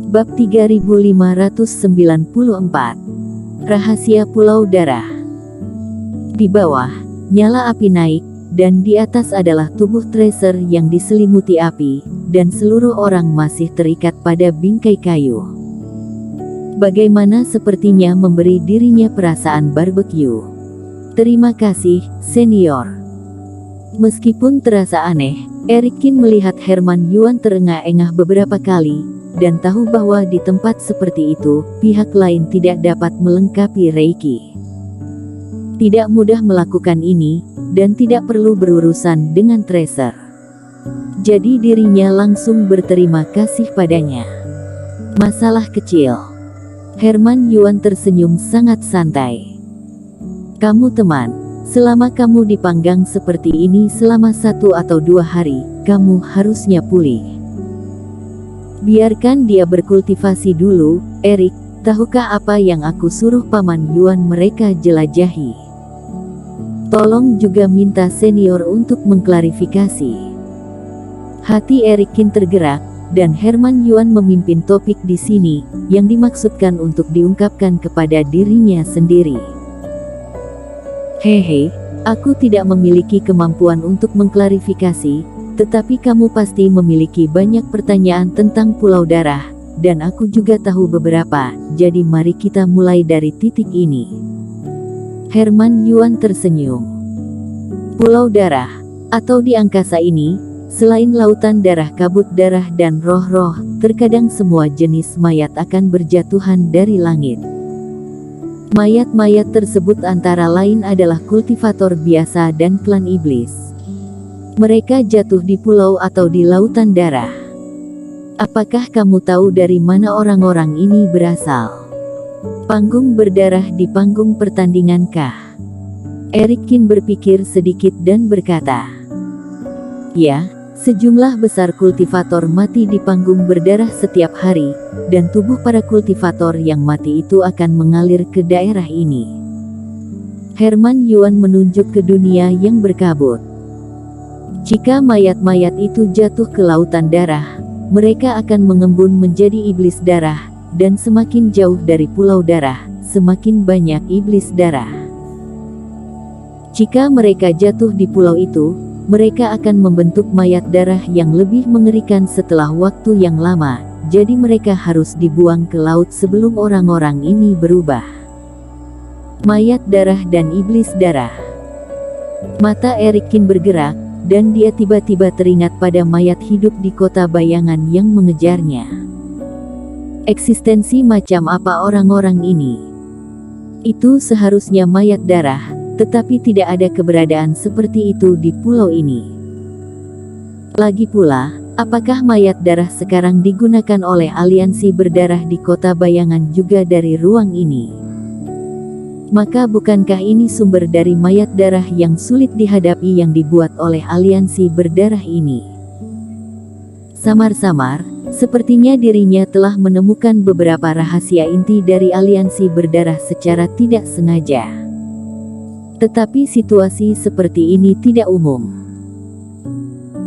Bab 3594. Rahasia Pulau Darah. Di bawah, nyala api naik, dan di atas adalah tubuh Tracer yang diselimuti api, dan seluruh orang masih terikat pada bingkai kayu. Bagaimana sepertinya memberi dirinya perasaan barbeque. Terima kasih, senior. Meskipun terasa aneh, Erikin melihat Herman Yuan terengah-engah beberapa kali, dan tahu bahwa di tempat seperti itu, pihak lain tidak dapat melengkapi Reiki. Tidak mudah melakukan ini, dan tidak perlu berurusan dengan Tracer. Jadi dirinya langsung berterima kasih padanya. Masalah kecil. Herman Yuan tersenyum sangat santai. Kamu teman. Selama kamu dipanggang seperti ini selama 1 atau 2 hari, kamu harusnya pulih. Biarkan dia berkultivasi dulu, Erik. Tahukah apa yang aku suruh Paman Yuan mereka jelajahi? Tolong juga minta senior untuk mengklarifikasi. Hati Erikin tergerak, dan Herman Yuan memimpin topik di sini, yang dimaksudkan untuk diungkapkan kepada dirinya sendiri. Hehe, aku tidak memiliki kemampuan untuk mengklarifikasi, tetapi kamu pasti memiliki banyak pertanyaan tentang Pulau Darah, dan aku juga tahu beberapa, jadi mari kita mulai dari titik ini. Herman Yuan tersenyum. Pulau Darah, atau di angkasa ini, selain lautan darah, kabut darah dan roh-roh, terkadang semua jenis mayat akan berjatuhan dari langit. Mayat-mayat tersebut antara lain adalah kultivator biasa dan klan iblis. Mereka jatuh di pulau atau di lautan darah. Apakah kamu tahu dari mana orang-orang ini berasal? Panggung berdarah di panggung pertandingankah? Erikin berpikir sedikit dan berkata, ya, sejumlah besar kultivator mati di panggung berdarah setiap hari, dan tubuh para kultivator yang mati itu akan mengalir ke daerah ini. Herman Yuan menunjuk ke dunia yang berkabut. Jika mayat-mayat itu jatuh ke lautan darah, mereka akan mengembun menjadi iblis darah, dan semakin jauh dari pulau darah, semakin banyak iblis darah. Jika mereka jatuh di pulau itu, mereka akan membentuk mayat darah yang lebih mengerikan setelah waktu yang lama, jadi mereka harus dibuang ke laut sebelum orang-orang ini berubah. Mayat darah dan iblis darah. Mata Erikin bergerak, dan dia tiba-tiba teringat pada mayat hidup di kota bayangan yang mengejarnya. Eksistensi macam apa orang-orang ini? Itu seharusnya mayat darah, tetapi tidak ada keberadaan seperti itu di pulau ini. Lagi pula, apakah mayat darah sekarang digunakan oleh aliansi berdarah di kota bayangan juga dari ruang ini? Maka bukankah ini sumber dari mayat darah yang sulit dihadapi yang dibuat oleh aliansi berdarah ini? Samar-samar, sepertinya dirinya telah menemukan beberapa rahasia inti dari aliansi berdarah secara tidak sengaja. Tetapi situasi seperti ini tidak umum.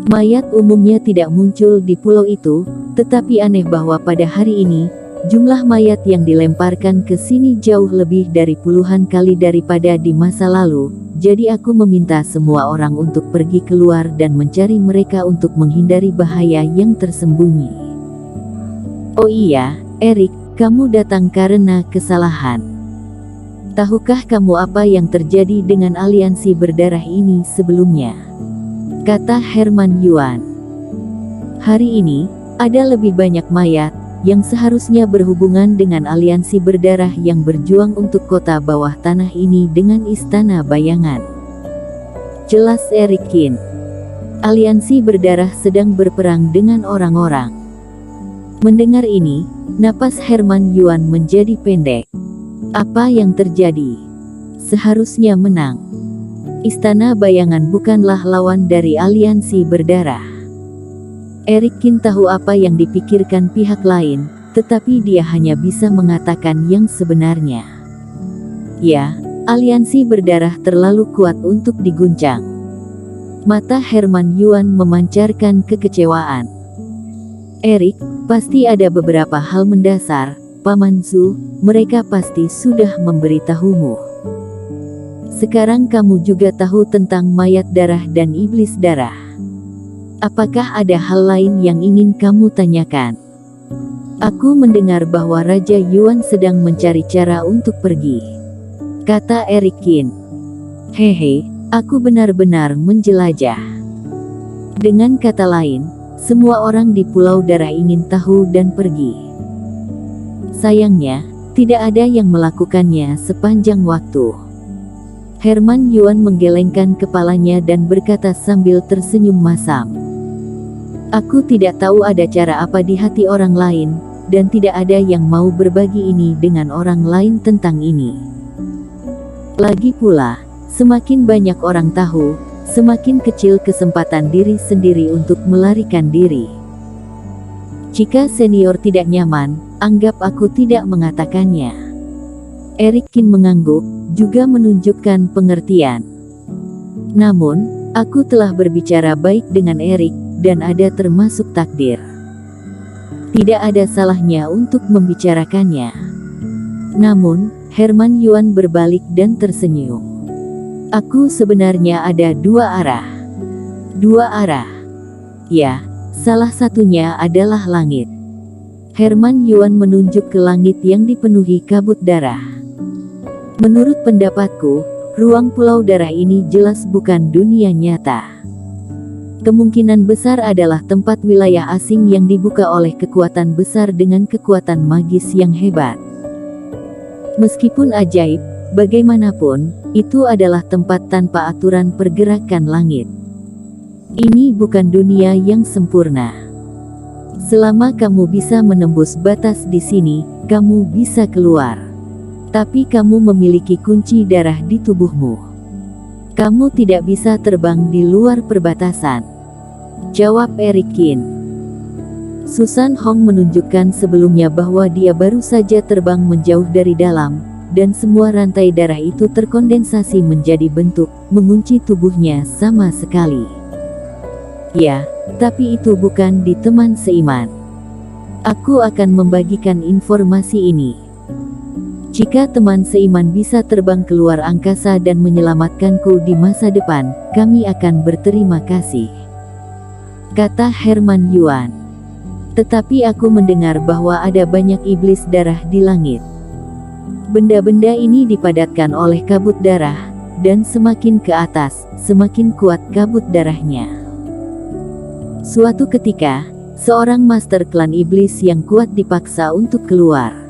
Mayat umumnya tidak muncul di pulau itu, tetapi aneh bahwa pada hari ini, jumlah mayat yang dilemparkan ke sini jauh lebih dari puluhan kali daripada di masa lalu, jadi aku meminta semua orang untuk pergi keluar dan mencari mereka untuk menghindari bahaya yang tersembunyi. Oh iya, Erik, kamu datang karena kesalahan. Tahukah kamu apa yang terjadi dengan aliansi berdarah ini sebelumnya? Kata Herman Yuan. Hari ini, ada lebih banyak mayat, yang seharusnya berhubungan dengan aliansi berdarah yang berjuang untuk kota bawah tanah ini dengan istana bayangan. Jelas Erikin. Aliansi berdarah sedang berperang dengan orang-orang. Mendengar ini, napas Herman Yuan menjadi pendek. Apa yang terjadi? Seharusnya menang. Istana bayangan bukanlah lawan dari aliansi berdarah. Erikin tahu apa yang dipikirkan pihak lain, tetapi dia hanya bisa mengatakan yang sebenarnya. Ya, aliansi berdarah terlalu kuat untuk diguncang. Mata Herman Yuan memancarkan kekecewaan. Erik, Pasti ada beberapa hal mendasar, Paman Zhu, mereka pasti sudah memberitahumu. Sekarang kamu juga tahu tentang mayat darah dan iblis darah. Apakah ada hal lain yang ingin kamu tanyakan? Aku mendengar bahwa Raja Yuan sedang mencari cara untuk pergi, kata Eric Qin. Hehe, aku benar-benar menjelajah. Dengan kata lain, semua orang di Pulau Darah ingin tahu dan pergi. Sayangnya, tidak ada yang melakukannya sepanjang waktu. Herman Yuan menggelengkan kepalanya dan berkata sambil tersenyum masam. Aku tidak tahu ada cara apa di hati orang lain, dan tidak ada yang mau berbagi ini dengan orang lain tentang ini. Lagi pula, semakin banyak orang tahu, semakin kecil kesempatan diri sendiri untuk melarikan diri. Jika senior tidak nyaman, anggap aku tidak mengatakannya. Eric Qin mengangguk, juga menunjukkan pengertian. Namun, aku telah berbicara baik dengan Eric, dan ada termasuk takdir. Tidak ada salahnya untuk membicarakannya. Namun, Herman Yuan berbalik dan tersenyum. Aku sebenarnya ada dua arah. Dua arah. Ya, salah satunya adalah langit. Herman Yuan menunjuk ke langit yang dipenuhi kabut darah. Menurut pendapatku, ruang Pulau Darah ini jelas bukan dunia nyata. Kemungkinan besar adalah tempat wilayah asing yang dibuka oleh kekuatan besar dengan kekuatan magis yang hebat. Meskipun ajaib, bagaimanapun, itu adalah tempat tanpa aturan pergerakan langit. Ini bukan dunia yang sempurna. Selama kamu bisa menembus batas di sini, kamu bisa keluar. Tapi kamu memiliki kunci darah di tubuhmu. Kamu tidak bisa terbang di luar perbatasan, jawab Eric Qin. Susan Hong menunjukkan sebelumnya bahwa dia baru saja terbang menjauh dari dalam, dan semua rantai darah itu terkondensasi menjadi bentuk, mengunci tubuhnya sama sekali. Ya, tapi itu bukan di teman seiman. Aku akan membagikan informasi ini. Jika teman seiman bisa terbang keluar angkasa dan menyelamatkanku di masa depan, kami akan berterima kasih, kata Herman Yuan. Tetapi aku mendengar bahwa ada banyak iblis darah di langit. Benda-benda ini dipadatkan oleh kabut darah, dan semakin ke atas, semakin kuat kabut darahnya. Suatu ketika, seorang master klan iblis yang kuat dipaksa untuk keluar.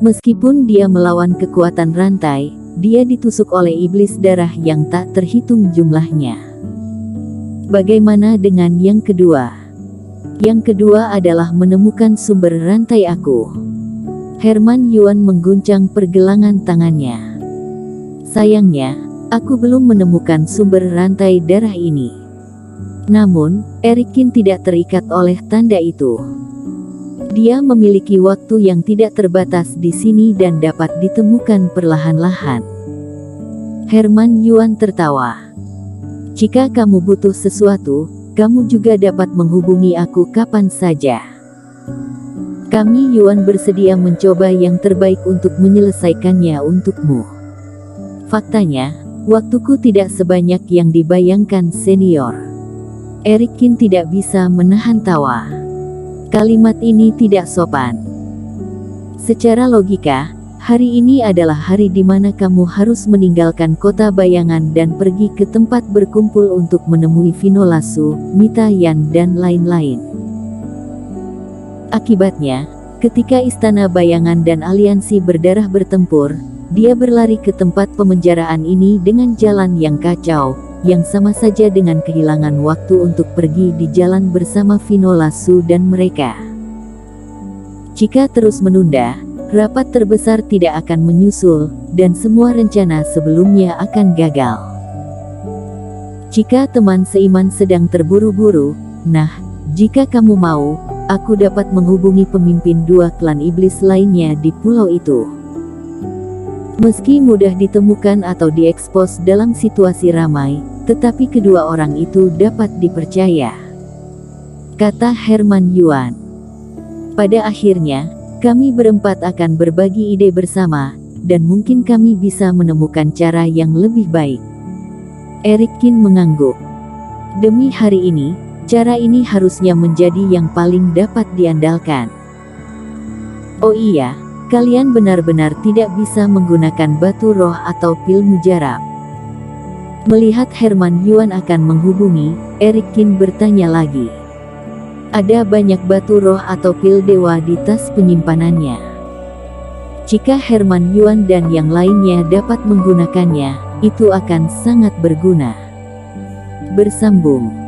Meskipun dia melawan kekuatan rantai, dia ditusuk oleh iblis darah yang tak terhitung jumlahnya. Bagaimana dengan yang kedua? Yang kedua adalah menemukan sumber rantai aku. Herman Yuan mengguncang pergelangan tangannya. Sayangnya, aku belum menemukan sumber rantai darah ini. Namun, Eric Qin tidak terikat oleh tanda itu. Dia memiliki waktu yang tidak terbatas di sini dan dapat ditemukan perlahan-lahan. Herman Yuan tertawa. Jika kamu butuh sesuatu, kamu juga dapat menghubungi aku kapan saja. Kami Yuan bersedia mencoba yang terbaik untuk menyelesaikannya untukmu. Faktanya, waktuku tidak sebanyak yang dibayangkan senior. Eric Qin tidak bisa menahan tawa. Kalimat ini tidak sopan. Secara logika, hari ini adalah hari di mana kamu harus meninggalkan kota bayangan dan pergi ke tempat berkumpul untuk menemui Vinola Su, Mita Yan dan lain-lain. Akibatnya, ketika Istana Bayangan dan Aliansi Berdarah bertempur, dia berlari ke tempat pemenjaraan ini dengan jalan yang kacau, yang sama saja dengan kehilangan waktu untuk pergi di jalan bersama Vinola Su dan mereka. Jika terus menunda, rapat terbesar tidak akan menyusul, dan semua rencana sebelumnya akan gagal. Jika teman seiman sedang terburu-buru, nah, jika kamu mau, aku dapat menghubungi pemimpin dua klan iblis lainnya di pulau itu. Meski mudah ditemukan atau diekspos dalam situasi ramai, tetapi kedua orang itu dapat dipercaya, kata Herman Yuan. Pada akhirnya, kami berempat akan berbagi ide bersama, dan mungkin kami bisa menemukan cara yang lebih baik. Erikkin mengangguk. Demi hari ini, cara ini harusnya menjadi yang paling dapat diandalkan. Oh iya, kalian benar-benar tidak bisa menggunakan batu roh atau pil mujarab. Melihat Herman Yuan akan menghubungi, Erikkin bertanya lagi. Ada banyak batu roh atau pil dewa di tas penyimpanannya. Jika Herman Yuan dan yang lainnya dapat menggunakannya, itu akan sangat berguna. Bersambung.